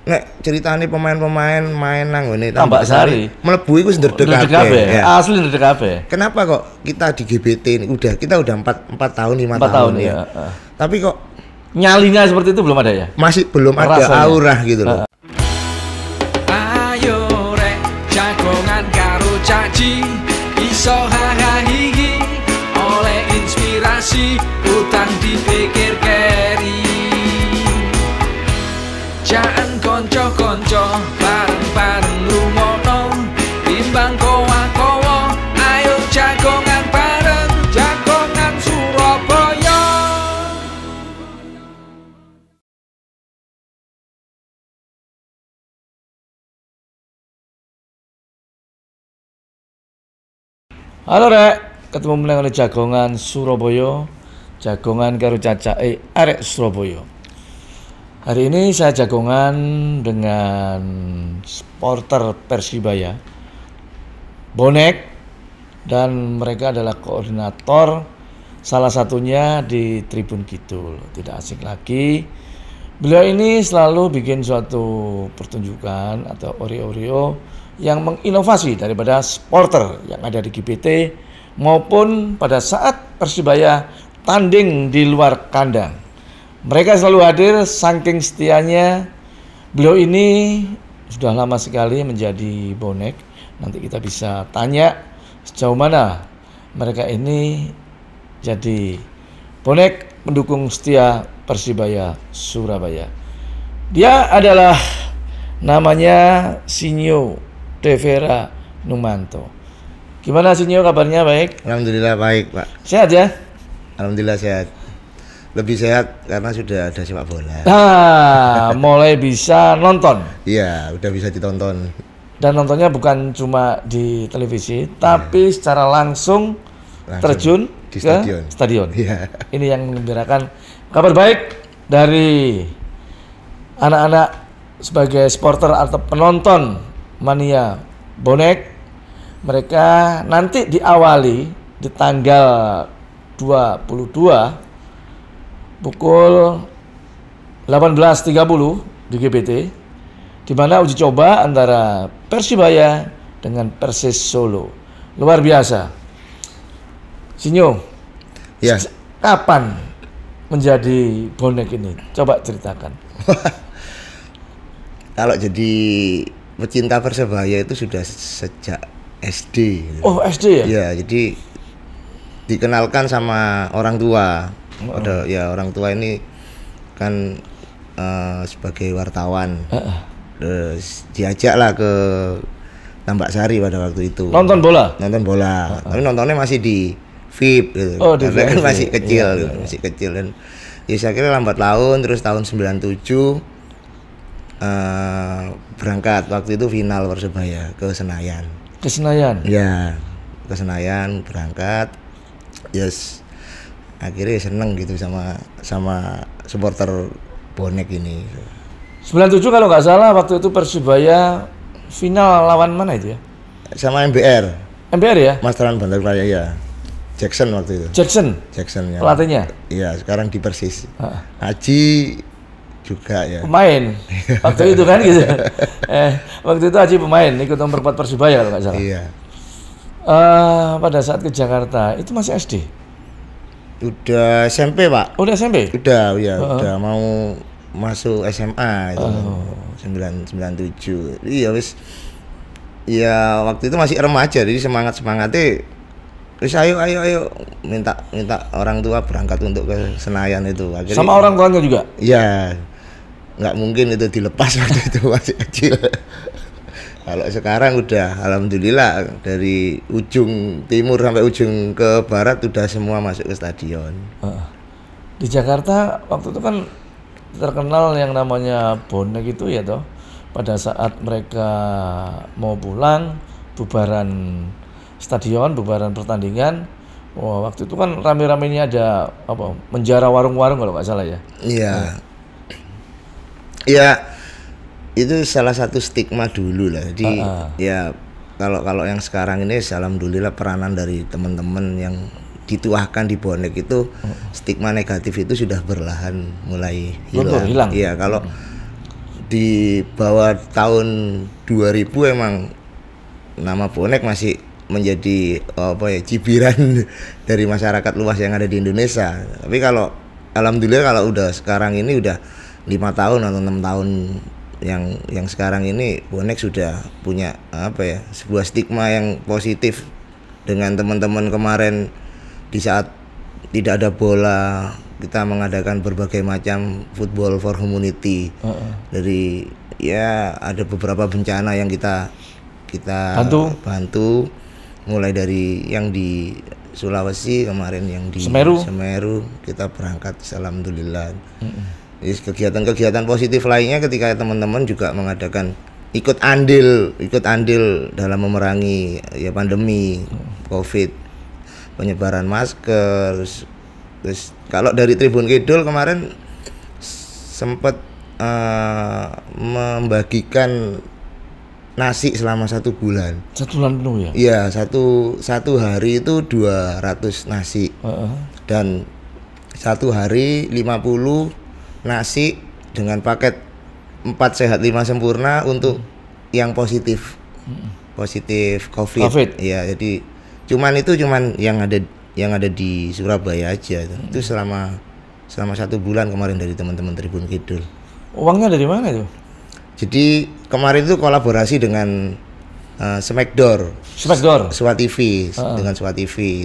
nek ceritane pemain-pemain main nang ngene Tambak Sari mlebu iku ndredeg kabeh. Asli ndredeg kabeh. Kenapa kok kita di GBT ini kita udah 4 tahun 5 tahun ya. Tapi kok nyalinya seperti itu belum ada ya? Masih belum ada aura gitu loh. Ayo rek jagongan karo caci iso hahaha oleh inspirasi utang dipikir keri. Jangan konco-konco bareng-bareng lumono timbang kowa-kowa. Ayo jagongan bareng jagongan Surabaya. Halo rek, ketemu meneng oleh jagongan Surabaya, jagongan karo cacake arek Surabaya. Hari ini saya jagongan dengan supporter Persibaya, bonek, dan mereka adalah koordinator salah satunya di Tribun Kidul. Tidak asing lagi, beliau ini selalu bikin suatu pertunjukan atau oreo yang menginovasi daripada supporter yang ada di GBT maupun pada saat Persibaya tanding di luar kandang. Mereka selalu hadir, saking setianya beliau ini sudah lama sekali menjadi bonek. Nanti kita bisa tanya sejauh mana mereka ini jadi bonek pendukung setia Persibaya Surabaya. Dia adalah namanya Sinyo Devera Numanto. Gimana Sinyo, kabarnya baik? Alhamdulillah baik, Pak. Sehat ya? Alhamdulillah sehat. Lebih sehat karena sudah ada sepak bola. Mulai bisa nonton. Iya, udah bisa ditonton. Dan nontonnya bukan cuma di televisi, tapi secara langsung terjun di ke stadion. Iya. Ini yang mengembirakan. Kabar baik dari anak-anak sebagai supporter atau penonton mania bonek. Mereka nanti diawali di tanggal 22 pukul 18.30 di GBT, di mana uji coba antara Persibaya dengan Persis Solo. Luar biasa. Sinyo, ya. Kapan menjadi bonek ini? Coba ceritakan. Kalau jadi pecinta Persebaya itu sudah sejak SD. Oh, SD ya? Iya, jadi dikenalkan sama orang tua. Ada ya, orang tua ini kan sebagai wartawan. Terus diajak lah ke Tambak Sari pada waktu itu. Nonton bola? Nonton bola. Tapi nontonnya masih di VIP gitu. Oh, di karena kan VIP. masih kecil, Iya, gitu. iya. Masih kecil. Dan ya saya kira lambat laun, terus tahun 97 berangkat. Waktu itu final Persebaya ke Senayan. Ke Senayan? Ya, ke Senayan berangkat. Yes, akhirnya seneng gitu sama supporter bonek ini. 97 kalau nggak salah waktu itu Persibaya final lawan mana itu ya? Sama MBR. MBR ya? Masteran Bandar Raya ya. Jackson waktu itu. Jackson Ya. pelatihnya? Iya, sekarang di Persis. Haji juga ya. Pemain waktu itu kan gitu. Waktu itu Haji pemain ikut nomor 4 Persibaya kalau nggak salah. Iya. Pada saat ke Jakarta itu masih SD? Udah SMP, Pak. Udah SMP? Udah, ya. Udah mau masuk SMA itu. 97. Iya, wis. Ya waktu itu masih remaja, jadi semangatnya wis ayo minta orang tua berangkat untuk ke Senayan itu. Akhirnya, sama orang tuanya juga? Iya. Nggak mungkin itu dilepas waktu itu masih kecil. Kalau sekarang udah alhamdulillah dari ujung timur sampai ujung ke barat udah semua masuk ke stadion. Di Jakarta waktu itu kan terkenal yang namanya bonek itu ya toh. Pada saat mereka mau pulang, bubaran stadion, bubaran pertandingan. Wah, waktu itu kan rame-ramenya ada apa? Menjara warung-warung kalau nggak salah ya. Iya. Iya. Itu salah satu stigma dulu lah. Jadi ya kalau yang sekarang ini alhamdulillah peranan dari teman-teman yang dituahkan di bonek itu stigma negatif itu sudah berlahan mulai hilang. Hilang. Iya, kalau di bawah tahun 2000 emang nama bonek masih menjadi cibiran dari masyarakat luas yang ada di Indonesia. Tapi kalau alhamdulillah kalau udah sekarang ini udah 5 tahun atau 6 tahun yang sekarang ini bonek sudah punya sebuah stigma yang positif dengan teman-teman kemarin di saat tidak ada bola kita mengadakan berbagai macam football for humanity. Dari ya ada beberapa bencana yang kita bantu mulai dari yang di Sulawesi kemarin, yang di Semeru kita berangkat alhamdulillah. Jadi kegiatan-kegiatan positif lainnya ketika teman-teman juga mengadakan ikut andil dalam memerangi ya pandemi Covid, penyebaran masker. Terus kalau dari Tribun Kidul kemarin sempat membagikan nasi selama 1 bulan. 1 bulan penuh ya? Iya, satu hari itu 200 nasi. Dan 1 hari 50 nasi dengan paket 4 sehat 5 sempurna untuk yang positif. Positif COVID. Iya, jadi cuman yang ada di Surabaya aja. Itu selama 1 bulan kemarin dari teman-teman Tribun Kidul. Uangnya dari mana itu? Jadi kemarin itu kolaborasi dengan Smackdoor, Swa TV, dengan Swa TV.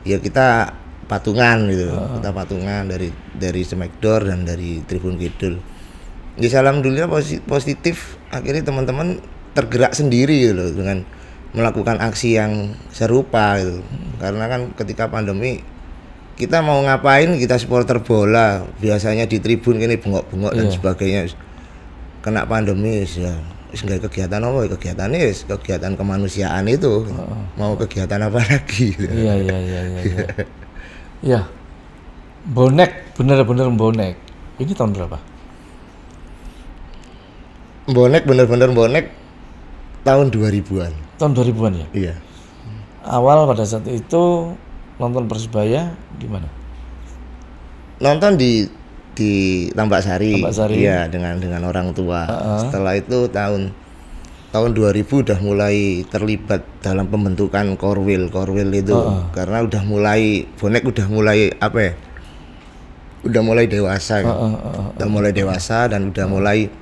Ya kita patungan gitu, kita patungan dari Smackdoor dan dari Tribun Kidul. Ya alhamdulillah positif. Akhirnya teman-teman tergerak sendiri gitu loh, dengan melakukan aksi yang serupa gitu. Karena kan ketika pandemi kita mau ngapain, kita supporter bola biasanya di tribun ini bengok-bengok dan sebagainya. Kena pandemi ya nggak kegiatan apa, kegiatan kemanusiaan itu. Mau kegiatan apa lagi gitu. Iya. Ya, bonek, bener-bener bonek. Ini tahun berapa? Bener-bener bonek tahun 2000-an. Tahun 2000-an ya? Iya. Awal pada saat itu nonton Persebaya di mana? Nonton di Tambak Sari. Iya, dengan orang tua. Setelah itu tahun 2000 udah mulai terlibat dalam pembentukan korwil itu. Karena udah mulai bonek udah mulai udah mulai dewasa kan? Udah mulai dewasa dan udah mulai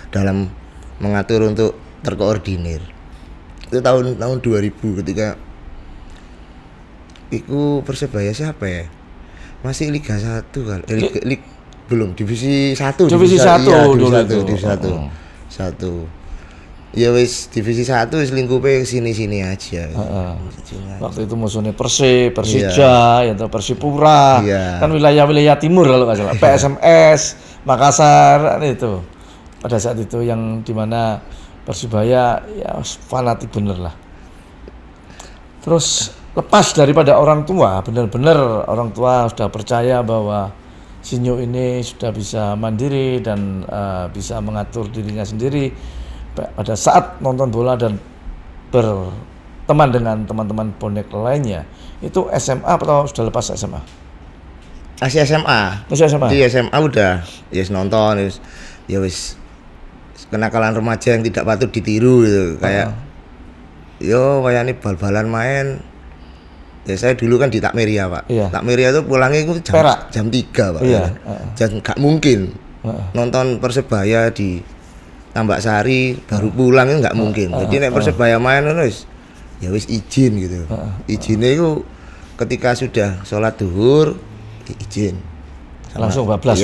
dalam mengatur untuk terkoordinir. Itu tahun 2000 ketika itu Persebaya siapa ya? Masih Liga 1 kan? Belum, Divisi 1. Divisi 1 dulu. Divisi 1. Ya wis Divisi 1 wis lingkupe sini-sini aja. Waktu itu musuhnya Persija, ya Persipura. Kan wilayah-wilayah timur kalau nggak salah. PSMS, Makassar itu. Pada saat itu yang dimana Persibaya ya fanatik bener lah. Terus lepas daripada orang tua, benar-benar orang tua sudah percaya bahwa Sinyo ini sudah bisa mandiri dan bisa mengatur dirinya sendiri. Pada saat nonton bola dan berteman dengan teman-teman bonek lainnya, itu SMA atau sudah lepas SMA? Masih SMA. Di SMA udah nonton, wis kenakalan remaja yang tidak patut ditiru gitu. Kayak kayak ini bal-balan main. Ya saya dulu kan di Takmiria Pak. Takmiria itu pulangnya itu jam 3 Pak. Gak mungkin nonton Persebaya di Tambak Sari baru pulang itu nggak mungkin. Jadi nek Persebaya main ya wis izin gitu. Izinnya itu ketika sudah sholat duhur izin. Langsung bablas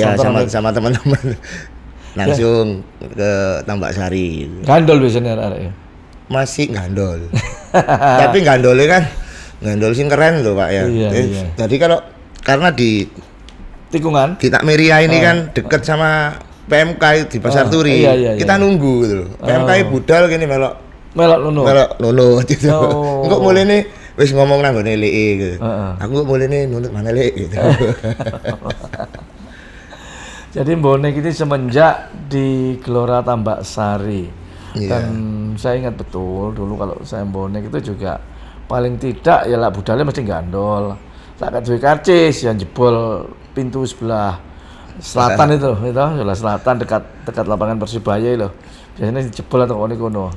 sama teman-teman. Langsung ke Tambak Sari. Gandol biasanya arek. Masih gandol. Tapi gandolnya kan gandol sing keren loh Pak ya. Jadi karena di tikungan di Takmiria ini kan deket sama PMK di Pasar Turi. Kita nunggu gitu loh. PMK budal gini melok nono gitu. Engko mulene wis ngomong nang ngene leke gitu. Aku kok mulene nunut mana lek gitu. Jadi bonek ini semenjak di Gelora Tambak Sari. Dan saya ingat betul dulu kalau saya bonek itu juga paling tidak ya lah budalnya mesti gandol. Tak duwe karcis yang jebol pintu sebelah Selatan itu Yola Selatan dekat lapangan Persibaya loh. Biasanya jebol atau kono.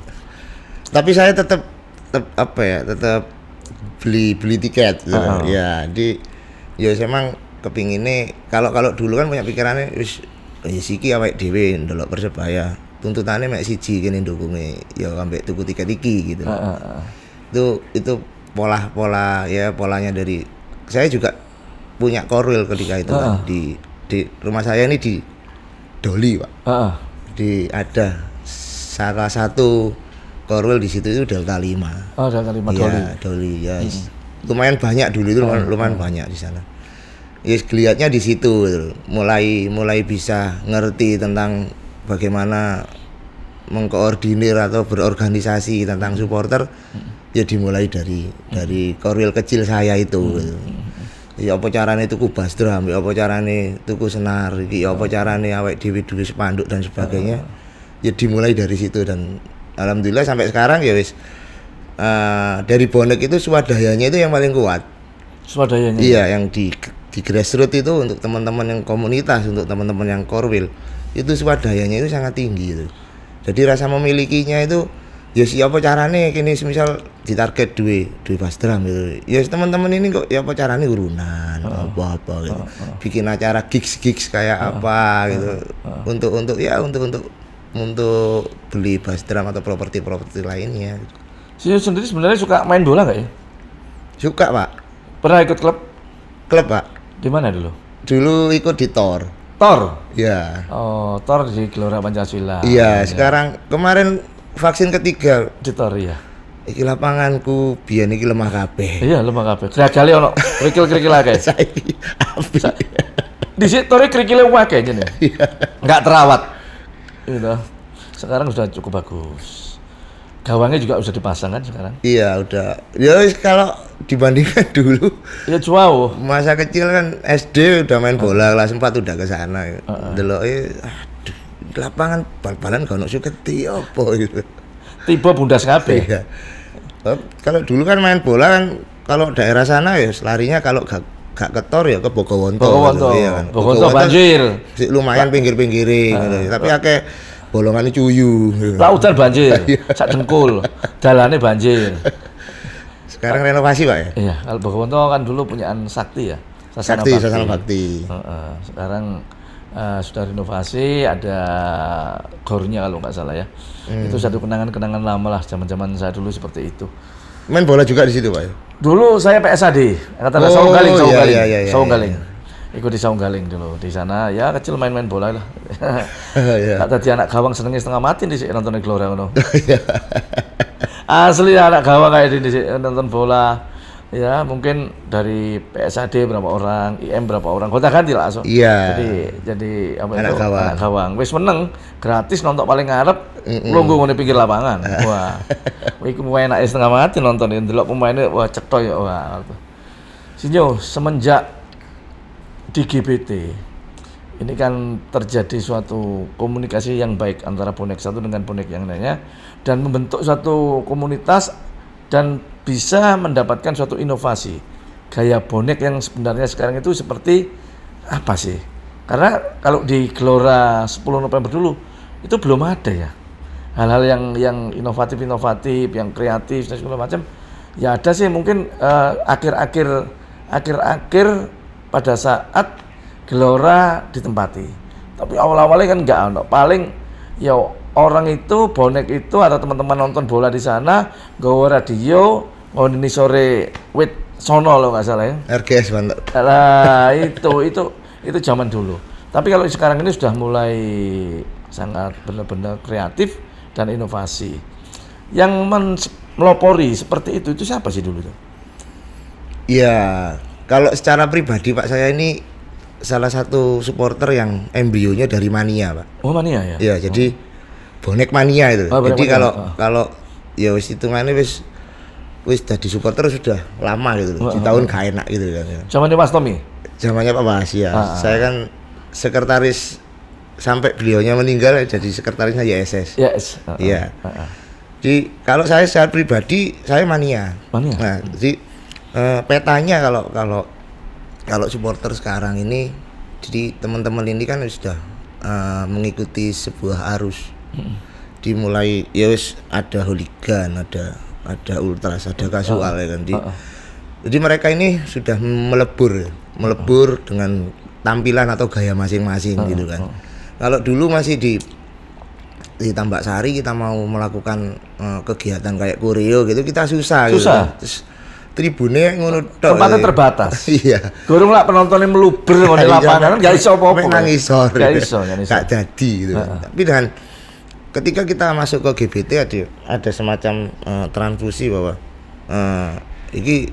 Tapi saya tetap beli tiket gitu. Ya, ya memang kepinginnya kalau dulu kan punya pikirannya wis siki awake dhewe ndelok Persebaya. Tuntutannya mek siji kene ndukunge ya ambek tuku tiket iki gitu. Itu polanya dari saya juga punya korwil ketika itu kan di rumah saya ini di Doli, Pak. Ada salah satu korwil di situ itu Delta 5. Oh, Delta 5 Doli. Ya, Doli ya. Lumayan banyak dulu itu lumayan banyak di sana. Ya kelihatannya di situ gitu. Mulai bisa ngerti tentang bagaimana mengkoordinir atau berorganisasi tentang supporter. Ya dimulai dari korwil kecil saya itu gitu. Ya apa carane tuku bass drum, ya apa carane tuku senar, ya apa carane awake dhewe duwe spanduk dan sebagainya. Ya dimulai dari situ dan alhamdulillah sampai sekarang ya wis dari bonek itu swadayanya itu yang paling kuat. Swadayanya. Iya, yang di grassroots itu untuk teman-teman yang komunitas, untuk teman-teman yang korwil, itu swadayanya itu sangat tinggi gitu. Jadi rasa memilikinya itu ya siapa carane kini semisal ditarget duwe bass drum gitu. Ya teman-teman ini kok ya apa carane urunan apa gitu. Bikin acara gigs kayak apa gitu. Untuk beli bass drum atau properti lainnya. Saya sendiri sebenarnya suka main bola nggak ya? Suka, Pak. Pernah ikut klub, Pak. Di mana dulu? Dulu ikut di Tor. Ya. Oh, Tor di Gelora Pancasila. Iya, sekarang kemarin vaksin ketiga di Tor ya. Iki lapanganku biyen iki lemah kabeh. Iya, lemah kabeh. Gagale ono krikil-krikil akeh. Saiki api. Di situ Tor krikile akeh jene. Iya. Enggak terawat. Gitu. Sekarang sudah cukup bagus. Gawangnya juga sudah dipasang kan sekarang? Iya, udah. Ya kalau dibandingkan dulu. Ya jauh. Masa kecil kan SD udah main bola, kelas 4 udah ke sana. Deloke aduh, lapangan bal-balan gak ono suketi apa gitu. Tiba bundas kabeh. Iya. Kalau dulu kan main bola kan kalau daerah sana ya larinya kalau gak ketor ya ke Bogowonto. Iya kan. Bogowonto banjir. Lumayan pinggir-pinggirin gitu. Tapi akeh bolongannya cuyu. Lautan banjir, sak dengkul, dalane banjir. Sekarang renovasi, Pak ya? Iya, kalau Bogowonto kan dulu punyaan Sakti ya. Sasana Bakti. Sekarang sudah renovasi, ada gornya kalau nggak salah ya. Itu satu kenangan-kenangan lama lah, zaman-zaman saya dulu seperti itu. Main bola juga di situ, Pak ya? Dulu saya PSAD, kata Saunggaling. Ikut di Saunggaling dulu di sana ya kecil main-main bola lah. Tak tadi anak gawang senengnya setengah mati di nonton Gelora ngono. Asli anak gawang kayak di nonton bola. Ya mungkin dari PSAD berapa orang, IM berapa orang, kota ganti langsung. Iya. Jadi apa anak itu gawang. Anak gawang. Wis meneng gratis nonton paling ngarep. Lungguh ngene pinggir lapangan. Wah. Iku enak setengah mati nonton ndelok pemainnya wah cetho ya wah. Sinyo semenjak di GBT ini kan terjadi suatu komunikasi yang baik antara bonek satu dengan bonek yang lainnya dan membentuk suatu komunitas dan bisa mendapatkan suatu inovasi gaya bonek yang sebenarnya sekarang itu seperti apa sih? Karena kalau di Gelora 10 November dulu itu belum ada ya hal-hal yang inovatif yang kreatif dan segala macam ya ada sih mungkin akhir-akhir pada saat Gelora ditempati. Tapi awal-awalnya kan enggak ono. Paling ya orang itu bonek itu atau teman-teman nonton bola di sana nggawa radio, ini sore wit sono lo nggak salah ya. RGS mantap. Nah, itu zaman dulu. Tapi kalau sekarang ini sudah mulai sangat benar-benar kreatif dan inovasi. Yang melopori seperti itu siapa sih dulu tuh? Iya. Kalau secara pribadi Pak saya ini salah satu supporter yang embrio-nya dari Mania, Pak. Oh, Mania ya? Iya, jadi bonek Mania itu. Jadi kalau ya wis hitungannya wis jadi supporter sudah lama gitu loh. Di tahun gak enak gitu kan. Zamannya Mas Tommy? Zamannya Pak Mas ya. Saya kan sekretaris sampai beliaunya meninggal jadi sekretarisnya YSS. Yes. Iya. Jadi kalau saya secara pribadi saya Mania. Nah, jadi petanya kalau supporter sekarang ini Jadi teman-teman ini kan sudah mengikuti sebuah arus. Dimulai ya wis ada hooligan, ada ultras, ada kasual ya kan. Jadi mereka ini sudah melebur dengan tampilan atau gaya masing-masing gitu kan. Kalau dulu masih di Tambak Sari kita mau melakukan kegiatan kayak koreo gitu kita susah. Gitu. Terus tribunnya ngono tok. Tempatnya terbatas. Iya. Gurung lah penontonnya meluber di lapangan enggak iso apa-apa. Enggak iso. Enggak jadi gitu. Tapi dengan ketika kita masuk ke GBT ada semacam transfusi bahwa iki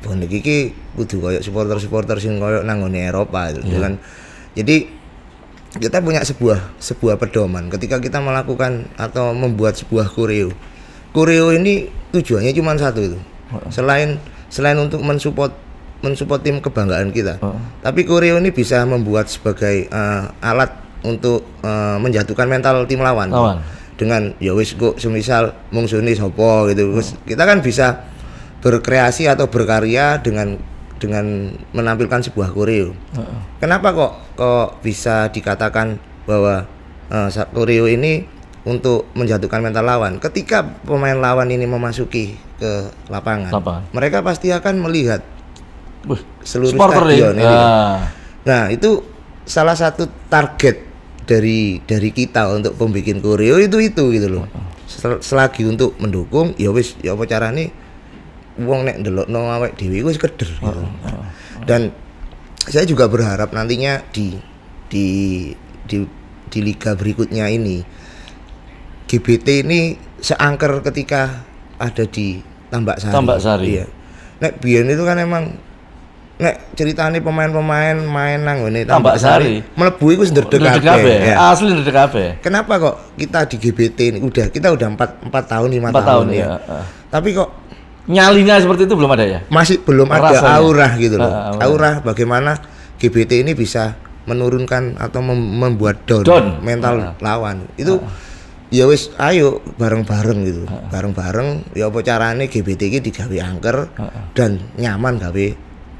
bonek iki kudu koyo supporter sing koyo nang ngone Eropa gitu kan. Jadi kita punya sebuah pedoman ketika kita melakukan atau membuat sebuah koreo. Koreo ini tujuannya cuma satu itu. Selain untuk mensupport tim kebanggaan kita. Tapi koreo ini bisa membuat sebagai alat untuk menjatuhkan mental tim lawan. Dengan ya wis kok semisal mungsune sapa gitu. Kita kan bisa berkreasi atau berkarya dengan menampilkan sebuah koreo. Kenapa kok bisa dikatakan bahwa koreo ini untuk menjatuhkan mental lawan? Ketika pemain lawan ini memasuki ke lapangan. Mereka pasti akan melihat seluruh stadion ini. Nah, itu salah satu target dari kita untuk pembikin koreo itu gitu loh. Selagi untuk mendukung ya wis ya apa carane wong nek ndelokno awake dhewe iku wis keder gitu. Dan saya juga berharap nantinya di liga berikutnya ini GBT ini seangker ketika ada di Tambak Sari. Iya. Nek biyen itu kan emang nek ceritane pemain-pemain main nang ngene Tambak Sari mlebu iku ndredeg kabeh. Ya. Asli ndredeg kabeh. Kenapa kok kita di GBT ini kita udah 4 tahun 5 tahun ya. Tapi kok nyalinya seperti itu belum ada ya? Masih belum ada aura gitu loh. Aura bagaimana GBT ini bisa menurunkan atau membuat down mental lawan. Itu ya wis ayo bareng-bareng gitu. Bareng-bareng ya apa carane GBT iki digawe angker dan nyaman gawe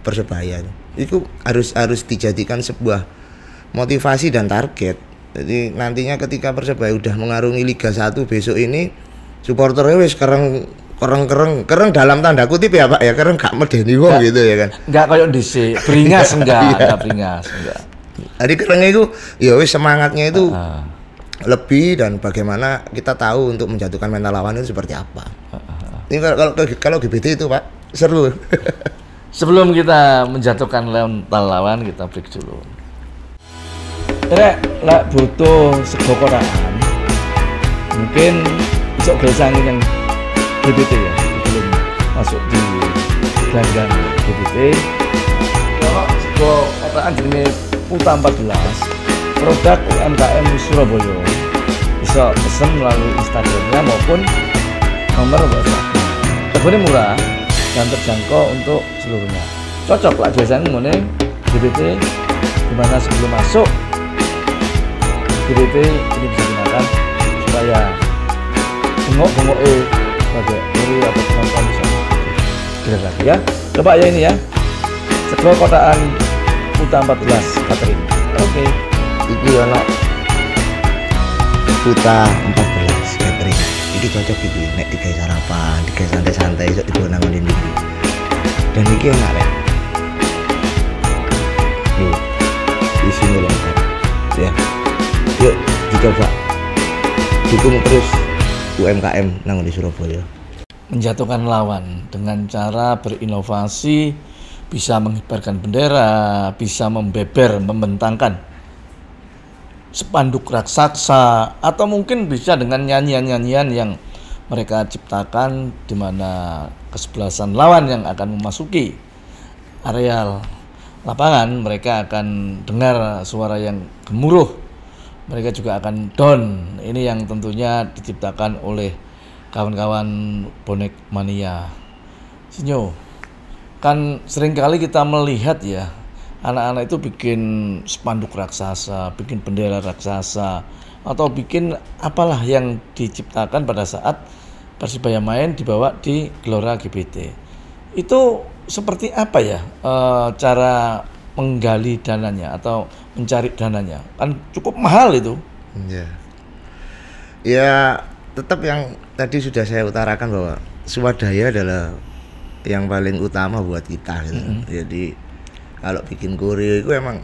Persebaya. Itu harus dijadikan sebuah motivasi dan target. Jadi nantinya ketika Persebaya udah mengarungi Liga 1 besok ini supporternya wis kereng dalam tanda kutip ya Pak ya, kereng gak medeni wong gitu ya kan. Enggak kayak dhisik, beringas enggak beringas enggak. Jadi kerengnya itu ya wis semangatnya itu lebih dan bagaimana kita tahu untuk menjatuhkan mental lawan itu seperti apa. Ini kalau GBT itu Pak seru. Sebelum kita menjatuhkan mental lawan kita break dulu. Lek butuh sego kotaan. Mungkin besok gesangin yang GBT ya, belum masuk di gelanggang GBT. Kalau sego kotaan jenis Puta 14 produk UMKM Surabaya bisa pesen melalui Instagramnya maupun nomor WhatsApp. Harganya murah dan terjangkau untuk seluruhnya. Cocok lah biasanya ngene GBT dimana sebelum masuk GBT ini bisa digunakan supaya bengok-bengok sebagai guru atau penonton bisa gerak lagi ya. Coba ya ini ya, sego kotaan Puta 14 catering. Oke. Iki ana Puta 14 catering. Iki cocok iki nek digawe sarapan, digawe santai-santai iso digawe nang ngene iki. Dan iki enak rek. Yuk, di sini lengkap. Ya. Yuk dicoba. Dukung terus UMKM nang di Surabaya. Menjatuhkan lawan dengan cara berinovasi, bisa mengibarkan bendera, bisa membeber, membentangkan spanduk raksasa, atau mungkin bisa dengan nyanyian-nyanyian yang mereka ciptakan di mana kesebelasan lawan yang akan memasuki areal lapangan, mereka akan dengar suara yang gemuruh, mereka juga akan down. Ini yang tentunya diciptakan oleh kawan-kawan bonek mania. Sinyo, kan seringkali kita melihat ya, anak-anak itu bikin spanduk raksasa, bikin bendera raksasa, atau bikin apalah yang diciptakan pada saat Persibaya main dibawa di Gelora GBT. Itu seperti apa ya cara menggali dananya atau mencari dananya? Kan cukup mahal itu. Ya. Ya tetap yang tadi sudah saya utarakan bahwa swadaya adalah yang paling utama buat kita gitu. Jadi kalau bikin koreo itu emang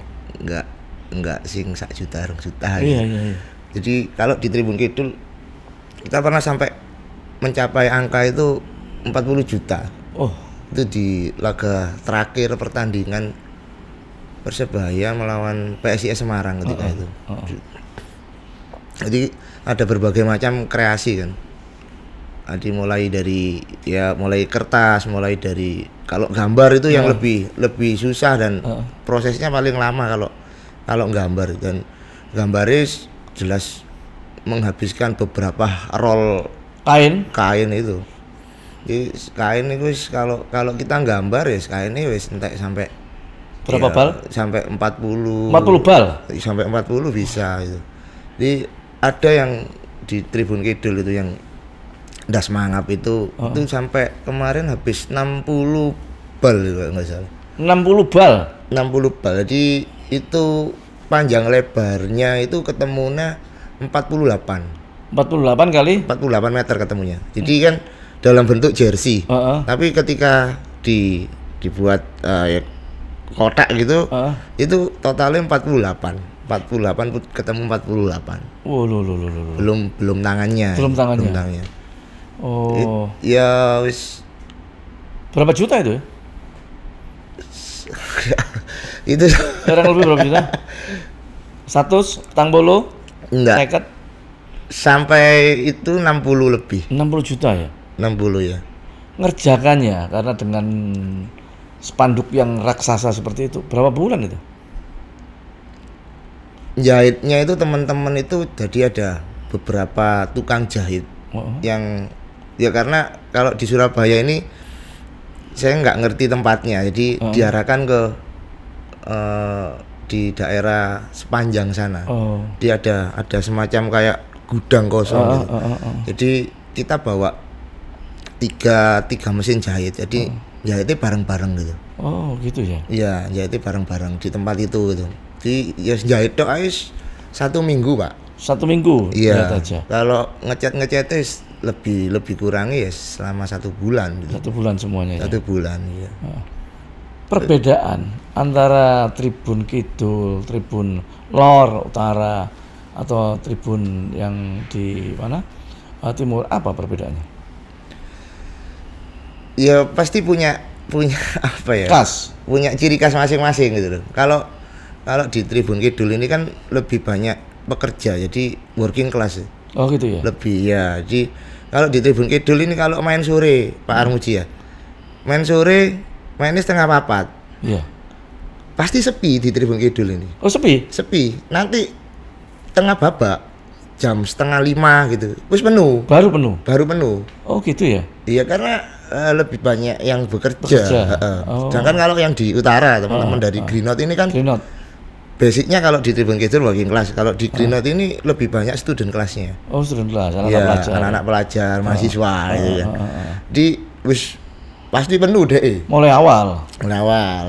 enggak sing 1 juta 2 juta gitu. Iya. Jadi kalau di Tribun Kidul kita pernah sampai mencapai angka itu 40 juta. Oh, Itu di laga terakhir pertandingan Persebaya melawan PSIS Semarang ketika itu. Jadi ada berbagai macam kreasi kan. Jadi mulai dari mulai kertas, mulai dari kalau gambar itu yang lebih susah dan prosesnya paling lama kalau gambar, dan gambarnya jelas menghabiskan beberapa roll kain itu. Jadi kain itu kalau kita gambar ya kain ini wis entek sampai berapa bal? Sampai 40 bal? Sampai 40 bisa itu. Jadi ada yang di Tribun Kidul itu yang das mangap itu sampai kemarin habis 60 bal kalau nggak salah. 60 bal? 60 bal. Jadi itu panjang lebarnya itu ketemunya 48 kali 48 meter ketemunya. Jadi kan dalam bentuk jersey. Tapi ketika dibuat kotak gitu, itu totalnya 48 ketemu 48. Oh, Belum tangannya. Belum tangannya. Oh. Ya wis berapa juta itu? Itu kurang lebih berapa juta? 100 tangbolo? Enggak. Seket? Sampai itu 60 lebih. 60 juta ya? 60 ya. Ngerjakannya karena dengan spanduk yang raksasa seperti itu berapa bulan itu? Jahitnya itu teman-teman itu jadi ada beberapa tukang jahit yang ya karena kalau di Surabaya ini saya nggak ngerti tempatnya, jadi diarahkan ke di daerah sepanjang sana. Dia ada semacam kayak gudang kosong gitu. Jadi kita bawa tiga mesin jahit, jadi jahitnya bareng-bareng gitu. Oh gitu ya? Iya, jahitnya bareng-bareng di tempat itu gitu. Jadi ya jahit dok ais 1 minggu pak. 1 minggu? Iya. Aja. Kalau ngecat lebih kurangi ya selama 1 bulan. Gitu. 1 bulan semuanya. 1 bulan. Iya. Perbedaan antara Tribun Kidul, Tribun Lor Utara atau Tribun yang di mana timur, apa perbedaannya? Ya pasti punya apa ya? Khas. Punya ciri khas masing-masing gitu loh. Kalau di Tribun Kidul ini kan lebih banyak pekerja, jadi working class. Oh gitu ya? Lebih ya. Jadi kalau di Tribun Kidul ini kalau main sore, Pak Armuji ya, main sore mainnya 3:30. Iya. Pasti sepi di Tribun Kidul ini. Oh sepi? Sepi. Nanti tengah babak jam 4:30 gitu, wis penuh. Baru penuh? Oh gitu ya? Iya karena lebih banyak yang bekerja. Sedangkan kalau yang di utara teman-teman dari Greenot ini kan basicnya kalau di Tribun Kidul working class, kalau di Greenot ini lebih banyak student kelasnya. Oh student kelas, anak-anak pelajar, mahasiswa gitu kan. Di wis pasti penuh deh. Mulai awal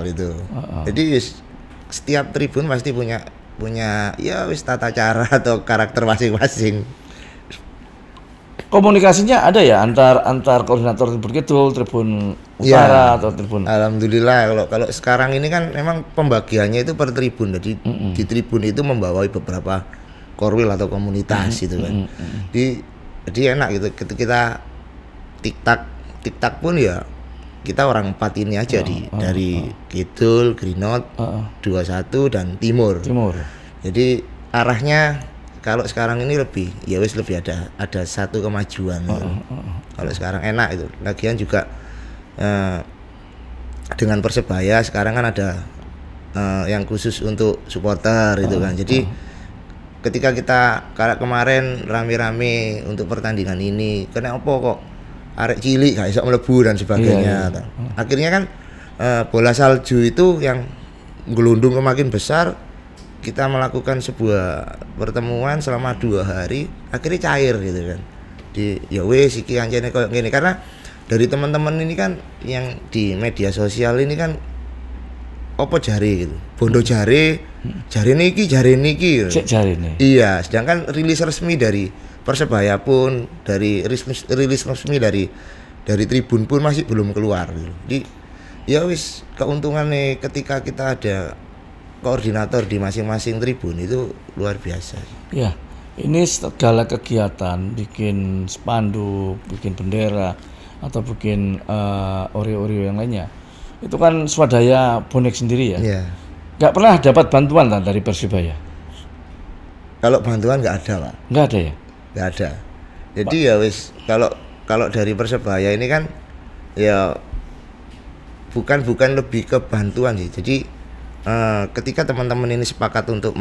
itu. Jadi setiap tribun pasti punya ya wis tata cara atau karakter masing-masing. Komunikasinya ada ya antar koordinator Tribun Kidul, Tribun Utara atau Tribun? Alhamdulillah kalau sekarang ini kan memang pembagiannya itu per tribun. Jadi di tribun itu membawai beberapa korwil atau komunitas gitu kan. Jadi enak gitu. Kita tiktak pun ya kita orang 4 ini aja dari Kidul, Greenot, 21 dan Timur. Jadi arahnya kalau sekarang ini lebih ada satu kemajuan gitu. Kalau sekarang enak itu. Lagian juga dengan Persebaya sekarang kan ada yang khusus untuk supporter itu kan. Jadi ketika kita kayak kemarin rame-rame untuk pertandingan ini, kena apa kok arek cilik gak iso mlebu dan sebagainya. Akhirnya kan bola salju itu yang gelundung makin besar. Kita melakukan sebuah pertemuan selama 2 hari, akhirnya cair gitu kan. Ya wes iki anjene koyo ngene, karena dari teman-teman ini kan yang di media sosial ini kan apa jare gitu. Bondo jare niki gitu. Cek jare nih. Iya, sedangkan rilis resmi dari Persebaya pun, dari rilis resmi dari Tribun pun masih belum keluar gitu. Jadi ya wis keuntungannya ketika kita ada koordinator di masing-masing tribun itu luar biasa. Ya, ini segala kegiatan, bikin spanduk, bikin bendera, atau bikin oreo-oreo yang lainnya, itu kan swadaya bonek sendiri ya. Iya. Nggak pernah dapat bantuan kan dari Persibaya? Kalau bantuan nggak ada Pak. Nggak ada ya? Nggak ada. Jadi ya wis kalau dari Persebaya ini kan ya bukan lebih ke bantuan sih. Jadi ketika teman-teman ini sepakat untuk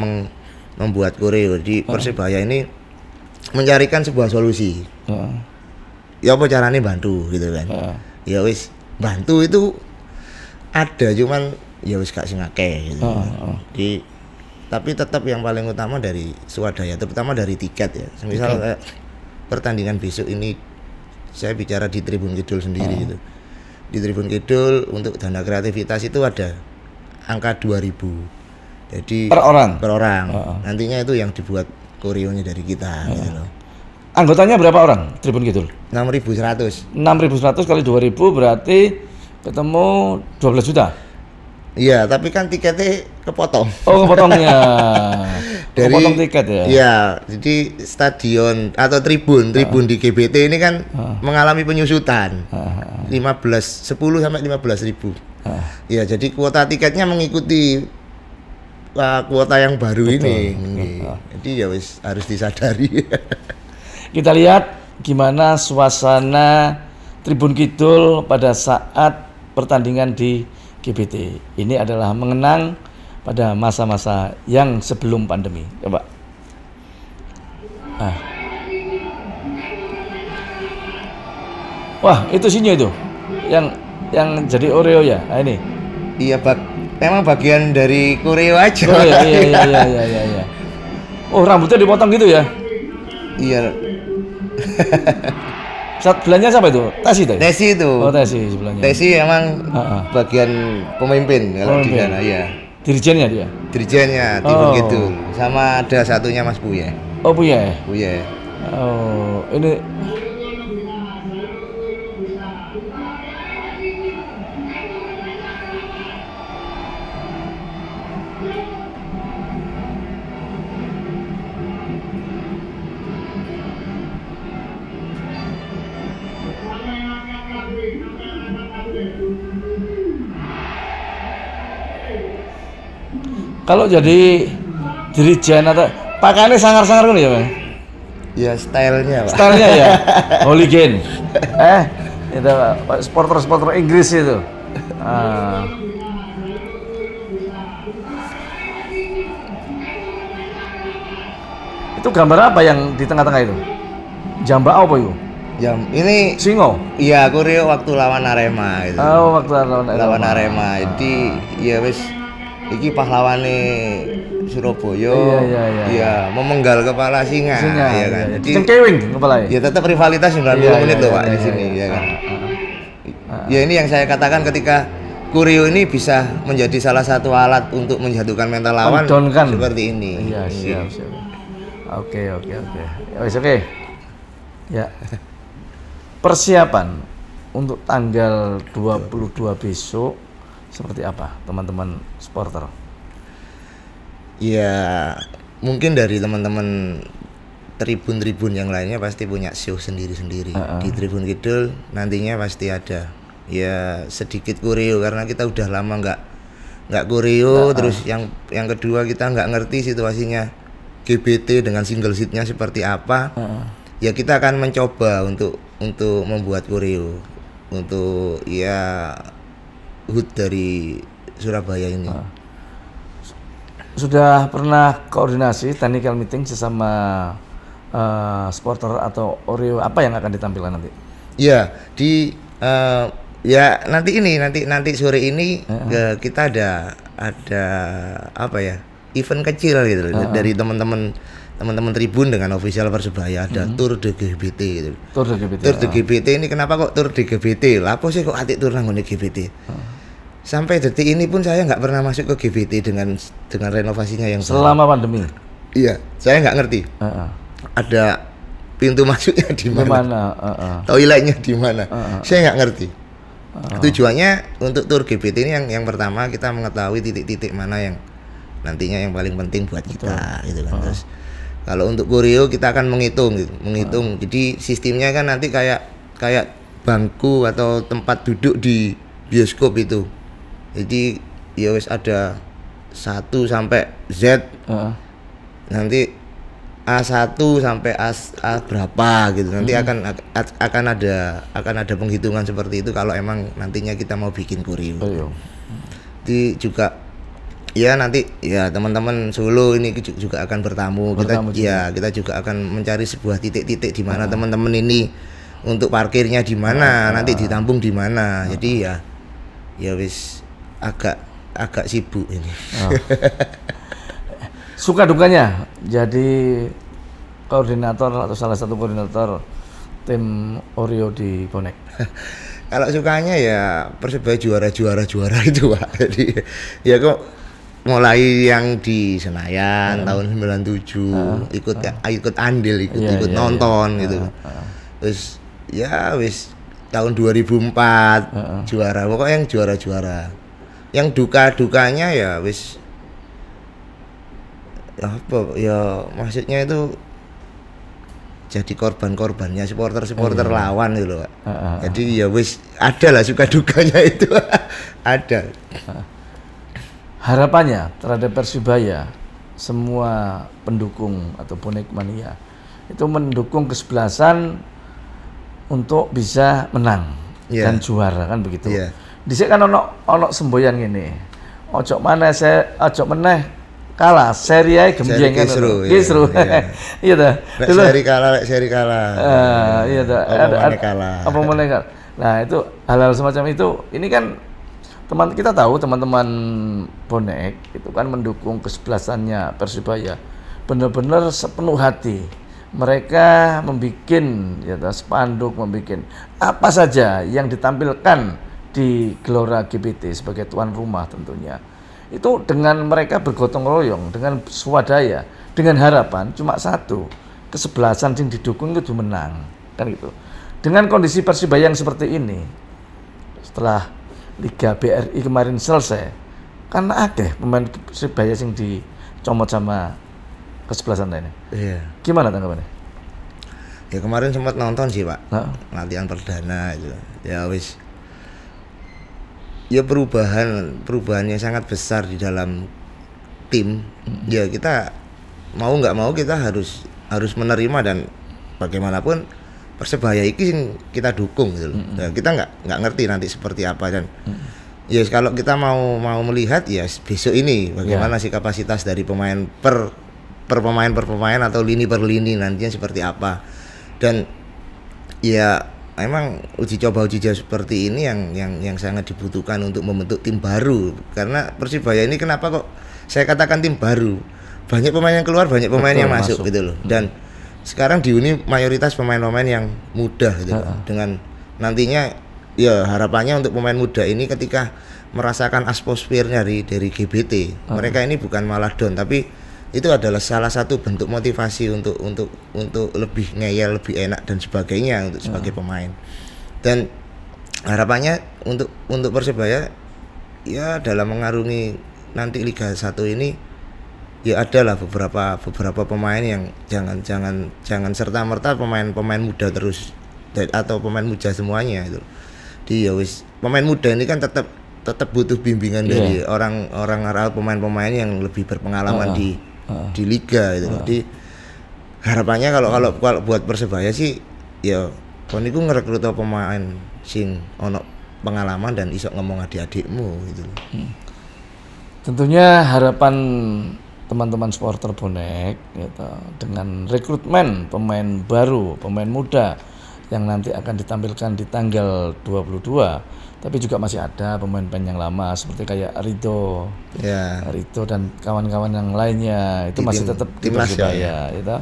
membuat koreo di Persebaya ini mencarikan sebuah solusi. Ya apa caranya bantu gitu kan. Ya wis bantu itu ada, cuman ya wis gak sing akeh gitu. Di tapi tetap yang paling utama dari swadaya, terutama dari tiket ya. Misal pertandingan besok ini saya bicara di Tribun Kidul sendiri gitu. Di Tribun Kidul untuk dana kreativitas itu ada angka 2.000. Jadi per orang. Nantinya itu yang dibuat koreonya dari kita gitu loh. Anggotanya berapa orang Tribun Kidul? 6.100. 6.100 kali 2.000 berarti ketemu 12 juta. Iya, tapi kan tiketnya kepotong. Oh, kepotongnya. Dari, kepotong tiket ya. Iya, jadi stadion atau tribun di GBT ini kan mengalami penyusutan. 10 sampai 15.000. Ya, jadi kuota tiketnya mengikuti kuota yang baru. Betul. Ini. Jadi ya wis harus disadari. Kita lihat gimana suasana Tribun Kidul pada saat pertandingan di GBT. Ini adalah mengenang pada masa-masa yang sebelum pandemi. Coba. Wah, itu sinyo itu. Yang jadi oreo ya. Nah, ini. Iya, memang bagian dari koreo aja. Oh iya. Oh, rambutnya dipotong gitu ya? Iya. Sebelahnya siapa itu? Tesi itu? Tesi itu. Oh, Tesi sebelahnya. Tesi emang bagian pemimpin kalau di sana ya. Dirijennya dia? Dirijennya Tribun Kidul. Sama ada satunya Mas Buye. Oh, Buye. Oh, ini kalau jadi dirijen atau pakaiannya sangar-sangar kan ya, Bang? Ya, stylenya, Pak. Stylenya ya. Hooligan. Itu supporter Inggris itu. Itu gambar apa yang di tengah-tengah itu? Jambak apa itu? Ini singo. Iya, koreo waktu lawan Arema gitu. Oh, waktu lawan Arema. Jadi ya wis iki pahlawane Surabaya. Iya, memenggal kepala singa ya kan. Jadi cengkewing kepalanya. Ya tetap rivalitas 90 menit loh Pak di sini ya kan. Ya ini yang saya katakan ketika koreo ini bisa menjadi salah satu alat untuk menjatuhkan mental lawan seperti ini. Iya, siap. Oke. Oke. Ya. Persiapan untuk tanggal 22 besok seperti apa teman-teman supporter? Ya mungkin dari teman-teman tribun-tribun yang lainnya pasti punya show sendiri-sendiri. Di Tribun Kidul nantinya pasti ada ya sedikit koreo karena kita udah lama nggak koreo. Terus yang kedua kita nggak ngerti situasinya GBT dengan single seatnya seperti apa. Ya kita akan mencoba untuk membuat koreo untuk ya HUT dari Surabaya ini. Sudah pernah koordinasi technical meeting sesama supporter atau oreo apa yang akan ditampilkan nanti? Ya ya nanti sore ini kita ada apa ya event kecil gitu dari teman-teman tribun dengan official Persebaya ada Tour de GBT gitu. Tour de GBT ini kenapa kok Tour de GBT? Lah apa sih kok atik tur nang ngene GBT? sampai detik ini pun saya nggak pernah masuk ke GBT dengan renovasinya yang selama pandemi. Iya, saya nggak ngerti. Ada pintu masuknya di mana, toiletnya di mana, saya nggak ngerti. Tujuannya untuk tur GBT ini yang pertama kita mengetahui titik-titik mana yang nantinya yang paling penting buat kita, gitu kan. Terus kalau untuk koreo kita akan menghitung, gitu. Jadi sistemnya kan nanti kayak bangku atau tempat duduk di bioskop itu. Jadi ya wis ada 1 sampai Z. Nanti A1 sampai A berapa gitu. Nanti akan ada penghitungan seperti itu kalau emang nantinya kita mau bikin koreo. Jadi juga ya nanti ya teman-teman Solo ini juga akan bertamu. Kita juga akan mencari sebuah titik-titik di mana teman-teman ini untuk parkirnya di mana, nanti ditampung di mana. Jadi ya wis agak sibuk ini. Suka dukanya jadi koordinator atau salah satu koordinator tim Oreo di Bonek. Kalau sukanya ya Persebaya juara itu, Pak. Jadi ya kok mulai yang di Senayan tahun 97 ikut andil, ikut nonton gitu. Terus ya wis tahun 2004 juara, pokoknya yang juara. Yang dukanya ya wis apa ya, maksudnya itu jadi korbannya supporter lawan gitu loh, Pak. Jadi ya wis ada lah suka dukanya itu. Ada. Harapannya terhadap Persibaya, semua pendukung atau bonek mania itu mendukung kesebelasan untuk bisa menang dan juara, kan begitu. Dhisik kan ono semboyan ngene. Ojo meneh kalah, seri ae gemjeng kan. Kisru. Iya ta. Seri kalah. Iya ta. Apa meneh kalah. Nah, itu hal-hal semacam itu. Ini kan kita tahu teman-teman bonek itu kan mendukung kesebelasannya Persibaya benar-benar sepenuh hati. Mereka membuat spanduk, membuat apa saja yang ditampilkan di Gelora GBT sebagai tuan rumah tentunya. Itu dengan mereka bergotong royong, dengan swadaya, dengan harapan cuma satu, kesebelasan yang didukung itu menang, kan gitu. Dengan kondisi Persibaya yang seperti ini, setelah Liga BRI kemarin selesai, karena akeh pemain Persibaya yang dicomot sama kesebelasan lainnya. Iya. Gimana tanggapannya? Ya kemarin sempat nonton sih, Pak. Latihan perdana itu. Ya wis. Ya perubahan yang sangat besar di dalam tim. Ya kita mau nggak mau kita harus menerima, dan bagaimanapun Persebaya ini kita dukung gitu loh. Dan kita nggak ngerti nanti seperti apa, dan ya kalau kita mau melihat ya besok ini bagaimana sih kapasitas dari pemain per pemain atau lini per lini nantinya seperti apa. Dan ya memang uji coba seperti ini yang sangat dibutuhkan untuk membentuk tim baru, karena Persibaya ini kenapa kok saya katakan tim baru, banyak pemain yang keluar, banyak pemain yang masuk gitu loh. Dan sekarang diuni mayoritas pemain-pemain yang muda gitu. Dengan nantinya ya harapannya untuk pemain muda ini ketika merasakan atmosfernya dari GBT, mereka ini bukan malah down, tapi itu adalah salah satu bentuk motivasi untuk lebih ngeyel, lebih enak dan sebagainya untuk sebagai pemain. Dan harapannya untuk Persebaya ya dalam mengarungi nanti Liga 1 ini ya adalah beberapa pemain yang jangan serta-merta pemain muda terus atau pemain muda semuanya itu. Ya wis pemain muda ini kan tetap butuh bimbingan dari orang pemain-pemain yang lebih berpengalaman di liga itu. Jadi harapannya kalau buat Persebaya sih ya kon niku ngrekrut pemain sing ono pengalaman dan iso ngomong adik-adikmu gitu. Tentunya harapan teman-teman supporter bonek gitu, dengan rekrutmen pemain baru, pemain muda yang nanti akan ditampilkan di tanggal 22, tapi juga masih ada pemain-pemain yang lama seperti kayak Rido dan kawan-kawan yang lainnya itu masih tetap di Persibaya gitu.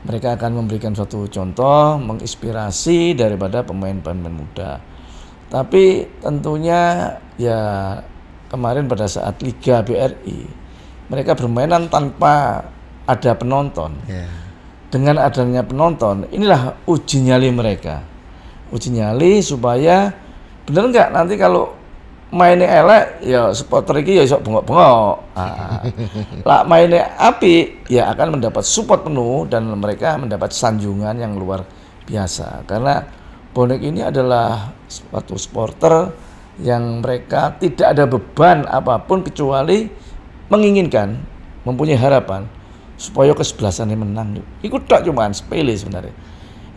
Mereka akan memberikan suatu contoh, menginspirasi daripada pemain-pemain muda. Tapi tentunya ya kemarin pada saat Liga BRI, mereka bermainan tanpa ada penonton. Dengan adanya penonton, inilah uji nyali mereka. Uji nyali supaya bener nggak nanti kalau mainnya elek, ya supporter iki ya sok bengok-bengok. Lah mainnya api, ya akan mendapat support penuh dan mereka mendapat sanjungan yang luar biasa. Karena bonek ini adalah suatu supporter yang mereka tidak ada beban apapun kecuali menginginkan, mempunyai harapan supaya kesebelasannya menang. Ikut tak cuman sepele sebenarnya.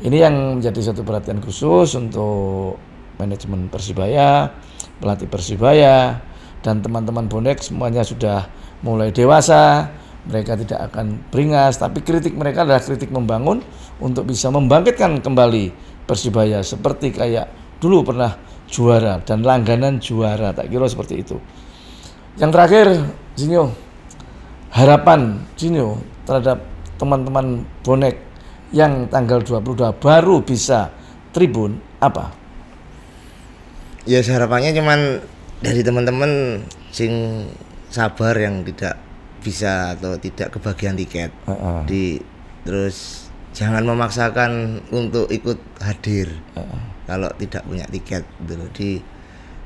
Ini yang menjadi satu perhatian khusus untuk manajemen Persibaya, pelatih Persibaya, dan teman-teman bonek semuanya sudah mulai dewasa. Mereka tidak akan beringas, tapi kritik mereka adalah kritik membangun untuk bisa membangkitkan kembali Persibaya seperti kayak dulu pernah juara dan langganan juara, tak kira seperti itu. Yang terakhir, Zinho, harapan Zinho terhadap teman-teman bonek yang tanggal 22 baru bisa tribun apa? Ya harapannya cuman dari teman-teman sing sabar yang tidak bisa atau tidak kebagian tiket. Terus jangan memaksakan untuk ikut hadir kalau tidak punya tiket gitu.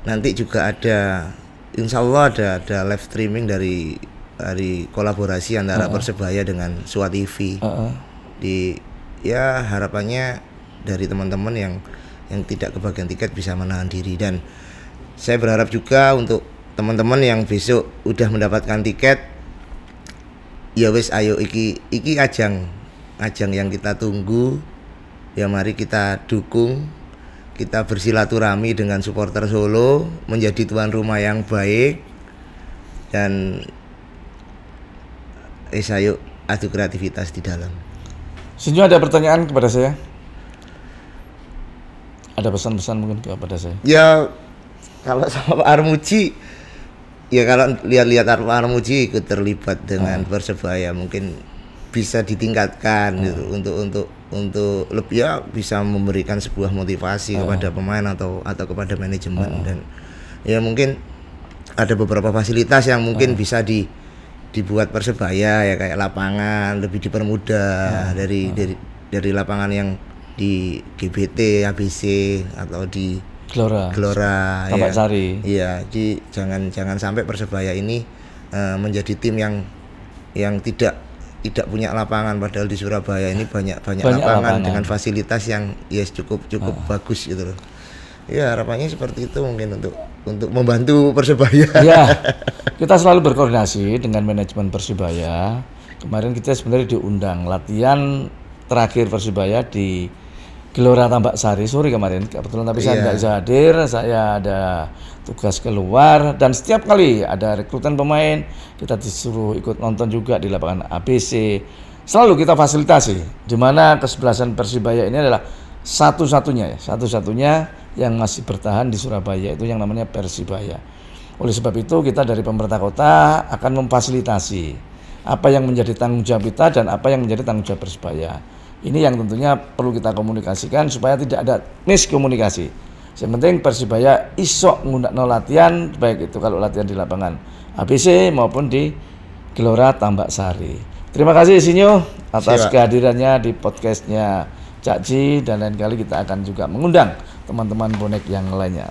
Nanti juga ada, insya Allah ada live streaming dari kolaborasi antara Persebaya dengan Sua TV. Ya harapannya dari teman-teman yang tidak kebagian tiket bisa menahan diri, dan saya berharap juga untuk teman-teman yang besok udah mendapatkan tiket, ya wis ayo iki ajang yang kita tunggu, ya mari kita dukung, kita bersilaturahmi dengan supporter Solo menjadi tuan rumah yang baik, dan ayo adu kreativitas di dalam. Zinho, ada pertanyaan kepada saya? Ada pesan-pesan mungkin kepada saya? Ya kalau sama Pak Armuji, ya kalau lihat-lihat Pak Armuji ikut terlibat dengan Persebaya, mungkin bisa ditingkatkan gitu, untuk lebih ya bisa memberikan sebuah motivasi kepada pemain atau kepada manajemen, dan ya mungkin ada beberapa fasilitas yang mungkin bisa dibuat Persebaya, ya kayak lapangan lebih dipermudah dari lapangan yang di GBT, ABC atau di Gelora Tambak Sari. Iya, jadi jangan sampai Persebaya ini menjadi tim yang tidak punya lapangan, padahal di Surabaya ini banyak lapangan dengan fasilitas yang cukup bagus gitu loh. Ya harapannya seperti itu mungkin untuk membantu Persebaya. Ya, kita selalu berkoordinasi dengan manajemen Persibaya. Kemarin kita sebenarnya diundang latihan terakhir Persibaya di Gelora Tambak Sari sore kemarin, kebetulan tapi saya nggak bisa hadir, saya ada tugas keluar, dan setiap kali ada rekrutan pemain kita disuruh ikut nonton juga di lapangan ABC. Selalu kita fasilitasi, di mana kesebelasan Persibaya ini adalah satu-satunya yang masih bertahan di Surabaya, itu yang namanya Persibaya. Oleh sebab itu kita dari pemerintah kota akan memfasilitasi apa yang menjadi tanggung jawab kita dan apa yang menjadi tanggung jawab Persibaya. Ini yang tentunya perlu kita komunikasikan supaya tidak ada miskomunikasi. Yang penting Persibaya isok ngundakno latihan, baik itu kalau latihan di lapangan ABC maupun di Gelora Tambak Sari. Terima kasih Zinho atas kehadirannya di podcastnya Cak Ji, dan lain kali kita akan juga mengundang teman-teman bonek yang lainnya.